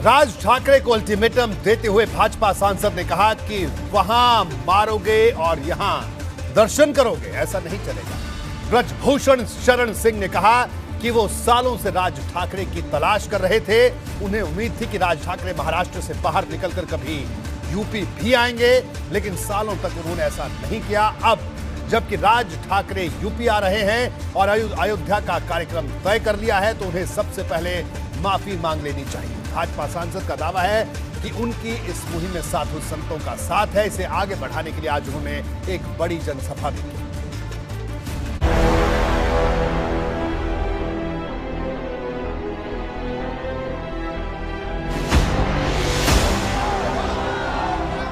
राज ठाकरे को अल्टीमेटम देते हुए भाजपा सांसद ने कहा कि वहां मारोगे और यहां दर्शन करोगे, ऐसा नहीं चलेगा। ब्रजभूषण शरण सिंह ने कहा कि वो सालों से राज ठाकरे की तलाश कर रहे थे। उन्हें उम्मीद थी कि राज ठाकरे महाराष्ट्र से बाहर निकलकर कभी यूपी भी आएंगे, लेकिन सालों तक उन्होंने ऐसा नहीं किया। अब जबकि राज ठाकरे यूपी आ रहे हैं और अयोध्या का कार्यक्रम तय कर लिया है, तो उन्हें सबसे पहले माफी मांग लेनी चाहिए। भाजपा सांसद का दावा है कि उनकी इस मुहिम में साधु संतों का साथ है। इसे आगे बढ़ाने के लिए आज उन्होंने एक बड़ी जनसभा भी की।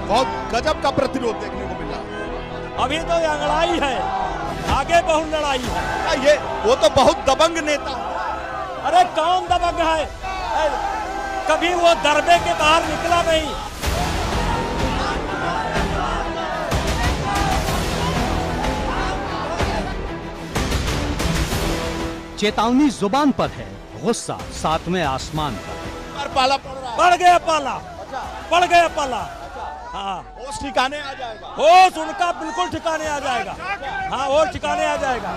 बहुत गजब का प्रतिरोध देखने को मिला। अभी तो ये लड़ाई है, आगे बहुत लड़ाई है। ये वो तो बहुत दबंग नेता। अरे कौन दबंग है? कभी वो दरबे के बाहर निकला नहीं। चेतावनी जुबान पर है, गुस्सा सातवें आसमान पर। पाला पड़ गया पाला, पड़ गया पाला। हाँ, होश ठिकाने आ जाएगा। होश उनका बिल्कुल ठिकाने आ जाएगा। हाँ, और ठिकाने आ जाएगा।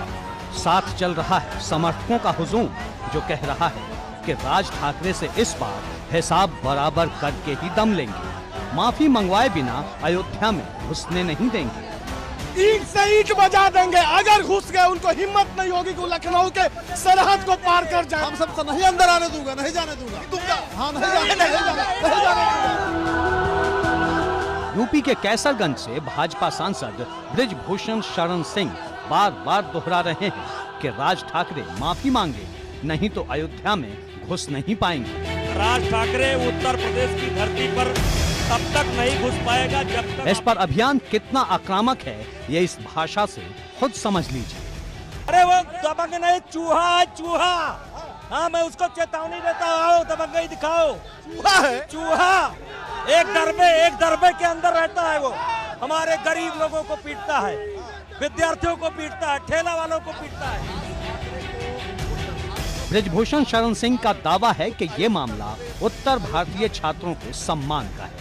साथ चल रहा है समर्थकों का हुजूम, जो कह रहा है कि राज ठाकरे से इस बार हिसाब बराबर करके ही दम लेंगे। माफी मंगवाए बिना अयोध्या में घुसने नहीं देंगे। ईंट से ईंट बजा देंगे। अगर घुस गए उनको हिम्मत नहीं होगी कि लखनऊ के सरहद को पार कर जाए। हम सबसे नहीं अंदर आने दूंगा, नहीं जाने दूंगा। हाँ, नहीं जाने। यूपी के कैसरगंज से भाजपा सांसद ब्रजभूषण शरण सिंह बार बार दोहरा रहे हैं कि राज ठाकरे माफी मांगे, नहीं तो अयोध्या में घुस नहीं पाएंगे। राज ठाकरे उत्तर प्रदेश की धरती पर तब तक नहीं घुस पाएगा जब तक। इस पर अभियान कितना आक्रामक है, ये इस भाषा से खुद समझ लीजिए। अरे वो दबंग नहीं, चूहा है, चूहा। हाँ, मैं उसको चेतावनी देता हूँ, आओ दबंगई दिखाओ। चूहा है, चूहा। एक दरबे के अंदर रहता है। वो हमारे गरीब लोगों को पीटता है, विद्यार्थियों को पीटता है, ठेला वालों को पीटता है। ब्रजभूषण शरण सिंह का दावा है कि ये मामला उत्तर भारतीय छात्रों के सम्मान का है,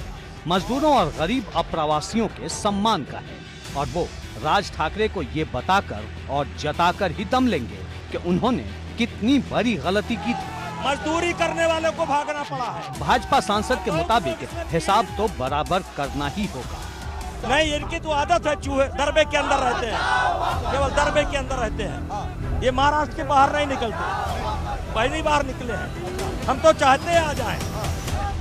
मजदूरों और गरीब अप्रवासियों के सम्मान का है, और वो राज ठाकरे को ये बताकर और जताकर ही दम लेंगे कि उन्होंने कितनी बड़ी गलती की थी। मजदूरी करने वालों को भागना पड़ा है। भाजपा सांसद के मुताबिक हिसाब तो बराबर करना ही होगा। नहीं, इनकी तो आदत है, चूहे दरबे के अंदर रहते हैं, केवल दरबे के अंदर रहते हैं। ये महाराष्ट्र के बाहर नहीं निकलते, पहली बार निकले हैं। हम तो चाहते आ जाएं,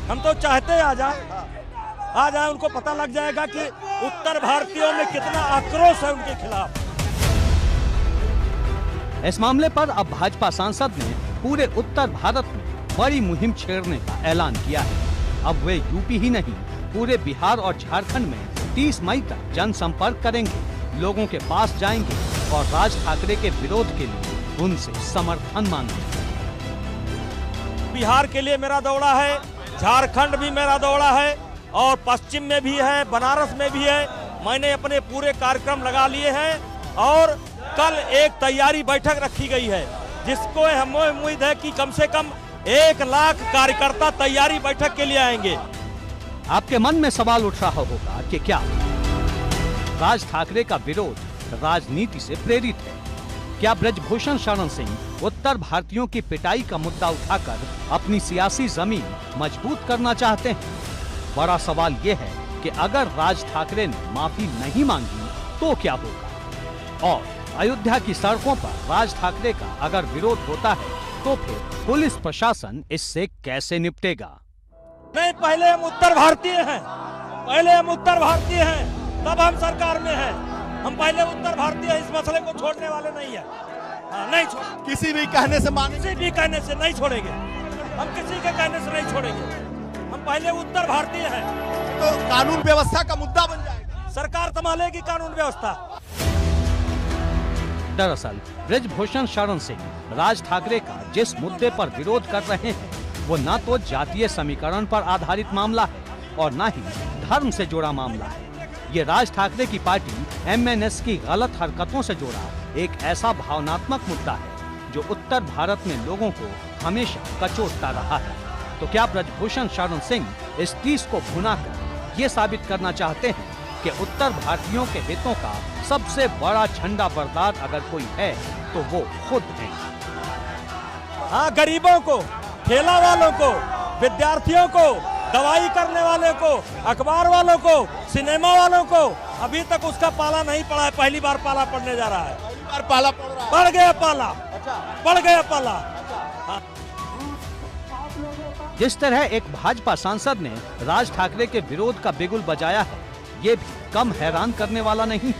हम तो चाहते आ जाएं, उनको पता लग जाएगा कि उत्तर भारतीयों में कितना आक्रोश है उनके खिलाफ। इस मामले पर अब भाजपा सांसद ने पूरे उत्तर भारत में बड़ी मुहिम छेड़ने का ऐलान किया है। अब वे यूपी ही नहीं, पूरे बिहार और झारखंड में 30 मई तक जनसंपर्क करेंगे, लोगों के पास जाएंगे और राज ठाकरे के विरोध के लिए उनसे समर्थन मांगेंगे। बिहार के लिए मेरा दौड़ा है, झारखंड भी मेरा दौड़ा है, और पश्चिम में भी है, बनारस में भी है। मैंने अपने पूरे कार्यक्रम लगा लिए हैं और कल एक तैयारी बैठक रखी गई है, जिसको हमें उम्मीद है कि कम से कम 1 लाख कार्यकर्ता तैयारी बैठक के लिए आएंगे। आपके मन में सवाल उठ रहा होगा कि क्या राज ठाकरे का विरोध राजनीति से प्रेरित है? क्या ब्रजभूषण शरण सिंह उत्तर भारतीयों की पिटाई का मुद्दा उठाकर अपनी सियासी जमीन मजबूत करना चाहते हैं? बड़ा सवाल यह है कि अगर राज ठाकरे ने माफी नहीं मांगी तो क्या होगा, और अयोध्या की सड़कों पर राज ठाकरे का अगर विरोध होता है तो फिर पुलिस प्रशासन इससे कैसे निपटेगा? नहीं, पहले हम उत्तर भारतीय हैं, पहले हम उत्तर भारतीय हैं, तब हम सरकार में हैं। हम पहले उत्तर भारतीय, इस मसले को छोड़ने वाले नहीं है। नहीं छोड़, किसी भी कहने से माने, किसी भी कहने से नहीं छोड़ेंगे हम, किसी के कहने से नहीं छोड़ेंगे। हम पहले उत्तर भारतीय हैं। तो कानून व्यवस्था का मुद्दा बन जाएगा। सरकार संभालेगी कानून व्यवस्था। दरअसल ब्रजभूषण शरण सिंह राज ठाकरे का जिस मुद्दे पर विरोध कर रहे हैं, वो न तो जातीय समीकरण पर आधारित मामला है और न ही धर्म से जुड़ा मामला है। ये राज ठाकरे की पार्टी MNS की गलत हरकतों से जुड़ा एक ऐसा भावनात्मक मुद्दा है जो उत्तर भारत में लोगों को हमेशा कचोटता रहा है। तो क्या ब्रजभूषण शरण सिंह इस 30 को भुनाकर ये साबित करना चाहते हैं कि उत्तर भारतीयों के हितों का सबसे बड़ा झंडा बरदार अगर कोई है तो वो खुद हैं? हाँ, गरीबों को, ठेला वालों को, विद्यार्थियों को, दवाई करने वाले को, अखबार वालों को, सिनेमा वालों को अभी तक उसका पाला नहीं पड़ा है। पहली बार पाला पड़ने जा रहा है। पाला पड़ रहा है। पड़ गया पाला। पड़ गया पाला। जिस तरह एक भाजपा सांसद ने राज ठाकरे के विरोध का बिगुल बजाया है, ये भी कम हैरान करने वाला नहीं,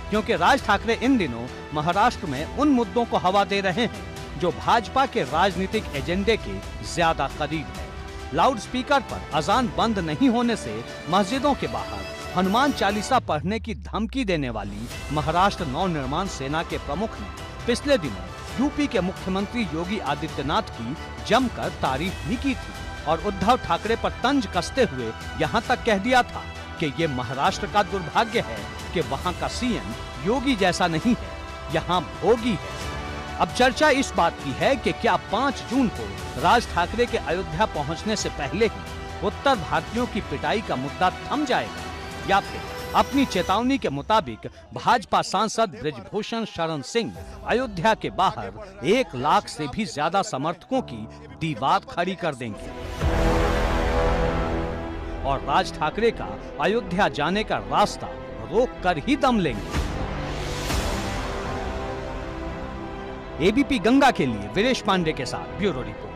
क्योंकि राज ठाकरे इन दिनों महाराष्ट्र में उन मुद्दों को हवा दे रहे हैं जो भाजपा के राजनीतिक एजेंडे के ज्यादा करीब है। लाउड स्पीकर पर अजान बंद नहीं होने से मस्जिदों के बाहर हनुमान चालीसा पढ़ने की धमकी देने वाली महाराष्ट्र नवनिर्माण सेना के प्रमुख ने पिछले दिनों यूपी के मुख्यमंत्री योगी आदित्यनाथ की जमकर तारीफ भी की थी और उद्धव ठाकरे पर तंज कसते हुए यहाँ तक कह दिया था कि ये महाराष्ट्र का दुर्भाग्य है कि वहाँ का सीएम योगी जैसा नहीं है, यहाँ भोगी है। अब चर्चा इस बात की है कि क्या 5 जून को राज ठाकरे के अयोध्या पहुंचने से पहले ही उत्तर भारतीयों की पिटाई का मुद्दा थम जाएगा, या फिर अपनी चेतावनी के मुताबिक भाजपा सांसद ब्रजभूषण शरण सिंह अयोध्या के बाहर 1 लाख से भी ज्यादा समर्थकों की दीवार खड़ी कर देंगे और राज ठाकरे का अयोध्या जाने का रास्ता रोक कर ही दम लेंगे। एबीपी गंगा के लिए वीरेश पांडे के साथ ब्यूरो रिपोर्ट।